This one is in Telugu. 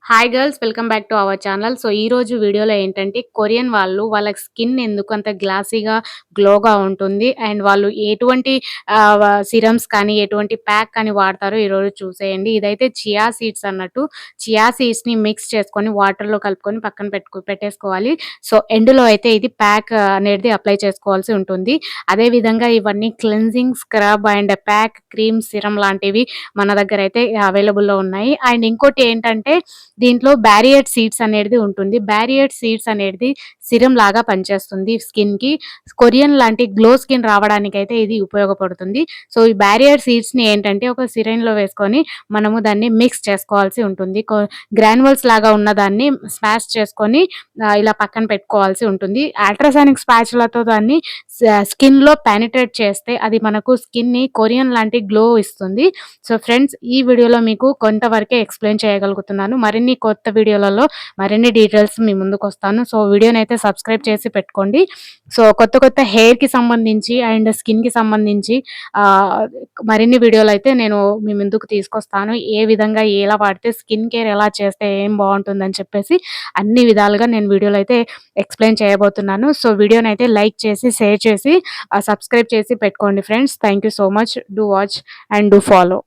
Hi girls, welcome back to our channel. So ఈ రోజు వీడియోలో ఏంటంటే కొరియన్ వాళ్ళు వాళ్ళ స్కిన్ ఎందుకు అంత గ్లాసీగా, గ్లోగా ఉంటుంది అండ్ వాళ్ళు ఎటువంటి సిరమ్స్ కానీ, ఎటువంటి ప్యాక్ కానీ వాడతారో ఈరోజు చూసేయండి. ఇదైతే చియా సీడ్స్ అన్నట్టు. చియా సీడ్స్‌ని మిక్స్ చేసుకొని వాటర్‌లో కలుపుకొని పక్కన పెట్టేసుకోవాలి. సో ఎండ్‌లో అయితే ఇది ప్యాక్ అనేది అప్లై చేసుకోవాల్సి ఉంటుంది. అదే విధంగా ఇవన్నీ cleansing scrub and pack, cream, serum లాంటివి మన దగ్గర అయితే అవైలబుల్‌లో ఉన్నాయి. అండ్ ఇంకోటి ఏంటంటే దీంట్లో బ్యారియట్ సీడ్స్ అనేది ఉంటుంది. బ్యారియట్ సీడ్స్ అనేది సిరమ్ లాగా పనిచేస్తుంది స్కిన్‌కి. కొరియన్ లాంటి గ్లో స్కిన్ రావడానికైతే ఇది ఉపయోగపడుతుంది. సో ఈ బ్యారియర్ సీడ్స్‌ని ఏంటంటే ఒక సిరంజ్‌లో వేసుకొని మనము దాన్ని మిక్స్ చేసుకోవాల్సి ఉంటుంది. గ్రాన్యుల్స్ లాగా ఉన్నదాన్ని స్మాష్ చేసుకొని ఇలా పక్కన పెట్టుకోవాల్సి ఉంటుంది. అల్ట్రాసానిక్ స్పాచులాతో దాన్ని స్కిన్‌లో పెనిట్రేట్ చేస్తే అది మనకు స్కిన్‌ని కొరియన్ లాంటి గ్లో ఇస్తుంది. సో ఫ్రెండ్స్, ఈ వీడియోలో మీకు కొంతవరకే ఎక్స్‌ప్లెయిన్ చేయగలుగుతున్నాను. మరిన్ని కొత్త వీడియోలలో మరిన్ని డీటెయిల్స్ మీ ముందుకొస్తాను. సో వీడియోనైతే సబ్స్క్రైబ్ చేసి పెట్టుకోండి. సో కొత్త హెయిర్‌కి సంబంధించి అండ్ స్కిన్‌కి సంబంధించి ఆహ్, మరిన్ని వీడియోలైతే నేను మీ ముందుకు తీసుకొస్తాను. ఏ విధంగా ఎలా వాడితే స్కిన్ కేర్ ఎలా చేస్తే ఏం బావుంటుందని చెప్పేసి అన్ని విధాలుగా నేను వీడియోలో అయితే ఎక్స్‌ప్లెయిన్ చేయబోతున్నాను. సో వీడియోనైతే లైక్ చేసి, షేర్ చేసి, సబ్స్క్రైబ్ చేసి పెట్టుకోండి friends. Thank you so much. Do watch and do follow.